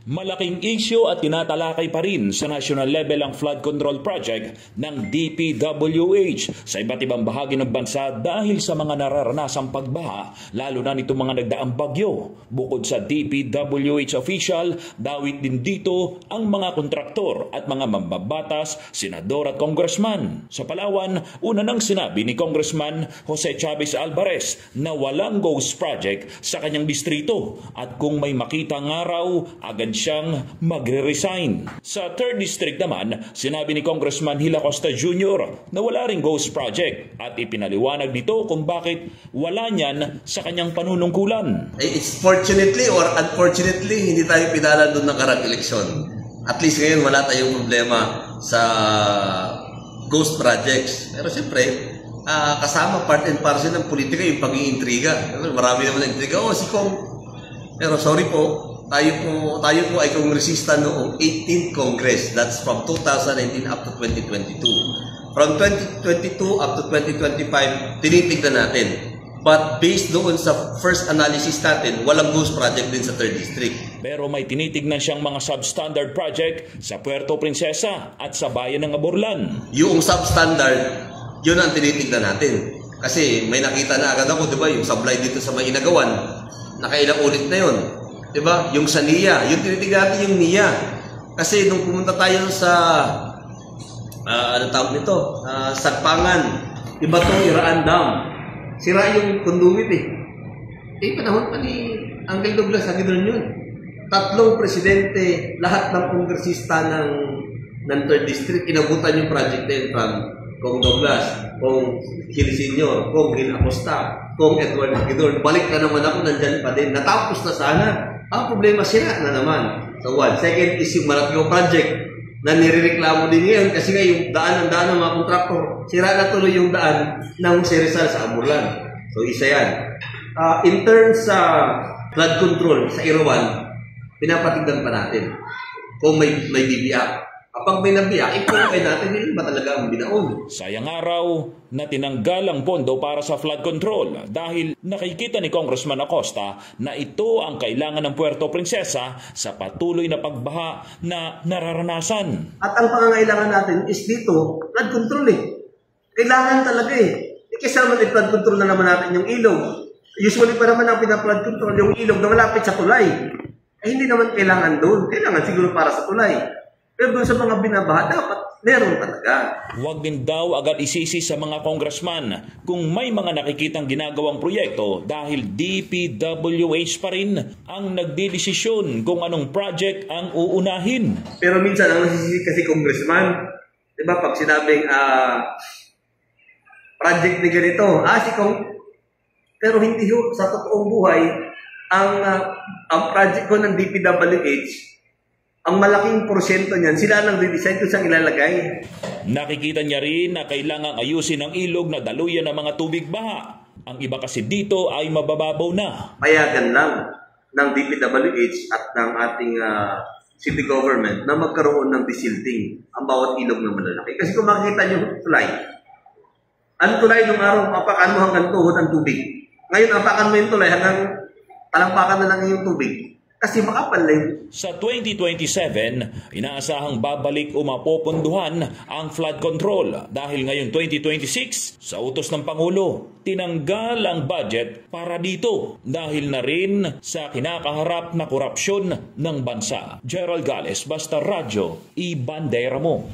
Malaking issue at tinatalakay pa rin sa national level ang flood control project ng DPWH sa iba't ibang bahagi ng bansa dahil sa mga nararanasang pagbaha, lalo na nitong mga nagdaang bagyo. Bukod sa DPWH official, dawit din dito ang mga kontraktor at mga mambabatas, senador at congressman. Sa Palawan, una nang sinabi ni Congressman Jose Chavez Alvarez na walang ghost project sa kanyang distrito at kung may makitang araw, agad siyang magre-resign. Sa 3rd District naman, sinabi ni Congressman Hila Costa Jr. na wala ring ghost project at ipinaliwanag nito kung bakit wala niyan sa kanyang panunungkulan. It's fortunately or unfortunately, hindi tayo pinala doon ng karang eleksyon. At least ngayon wala tayong problema sa ghost projects. Pero siyempre, kasama part and parcel ng politika yung pag-iintriga. Marami naman ng intriga. Oh, si Kong. Pero sorry po, tayo po ay kongresista noong 18th Congress. That's from 2019 up to 2022. From 2022 up to 2025, tinitignan natin. But based doon sa first analysis natin, walang ghost project din sa 3rd District. Pero may tinitignan siyang mga substandard project sa Puerto Princesa at sa bayan ng Aborlan. Yung substandard, yun ang tinitignan natin. Kasi may nakita na agad ako, di ba, yung sablay dito sa may Inagawan, nakailang ulit na yun. Di ba? Yung sa NIA, yung tinitignan natin yung NIA. Kasi nung pumunta tayo sa, ano tawag nito, Sagpangan, iba itong Iraan Dam. Sira yung conduit eh. Panahon pa ni Angel Douglas Aguilar yun. 3 presidente, lahat ng kongresista ng 3rd District, inabutan yung project na yun from Kong Douglas, Kong Gil Sr., Kong Gil Acosta, Kong Edward Aguilar. Balik na naman ako, nandyan pa din. Natapos na sana. Ang problema, sira na naman. So one. Second is yung Malapio project na nirereklamo din ngayon kasi nga yung daan ng mga kontraktor. Sira na tuloy yung daan ng Jose Rizal sa Aburlan. So isa yan. In terms sa flood control sa Irawan, pinapatignan pa natin kung may bibiyak. Kapag may nabiyak, ipulakay natin yun ba talaga ang binaon. Sayang araw na tinanggal ang pondo para sa flood control dahil nakikita ni Congressman Acosta na ito ang kailangan ng Puerto Princesa sa patuloy na pagbaha na nararanasan. At ang pangangailangan natin is dito, flood control eh. Kailangan talaga eh. Kasi naman i-flood control na naman natin yung ilog. Usually pa naman ang pina-flood control yung ilog na malapit sa tulay. Hindi naman kailangan doon. Kailangan siguro para sa tulay. Pero doon sa mga binabaha, dapat meron talaga. Huwag din daw agad isisi sa mga congressman kung may mga nakikitang ginagawang proyekto dahil DPWH pa rin ang nagdidesisyon kung anong project ang uunahin. Pero minsan ang nasisisi kasi congressman, di ba pag sinabing project ni ganito, si Kong, pero hindi ho, sa totoong buhay, ang project ko ng DPWH, ang malaking porsyento niyan, sila lang di-decide kung saan ilalagay. Nakikita niya rin na kailangang ayusin ang ilog na daluyan ng mga tubig baha. Ang iba kasi dito ay mabababaw na. Payagan lang ng DPWH at ng ating city government na magkaroon ng desilting ang bawat ilog na malalaki. Kasi kung makikita niyo tulay, ang tulay nung araw, apakan mo hanggang tuhod ang tubig. Ngayon, apakan mo yung tulay hanggang talampakan na lang yung tubig. Kasi makapal lang. Sa 2027, inaasahang babalik o mapoponduhan ang flood control dahil ngayon 2026, sa utos ng Pangulo, tinanggal ang budget para dito dahil na rin sa kinakaharap na korupsyon ng bansa. Gerald Gales, Basta Radyo, i-bandera mo.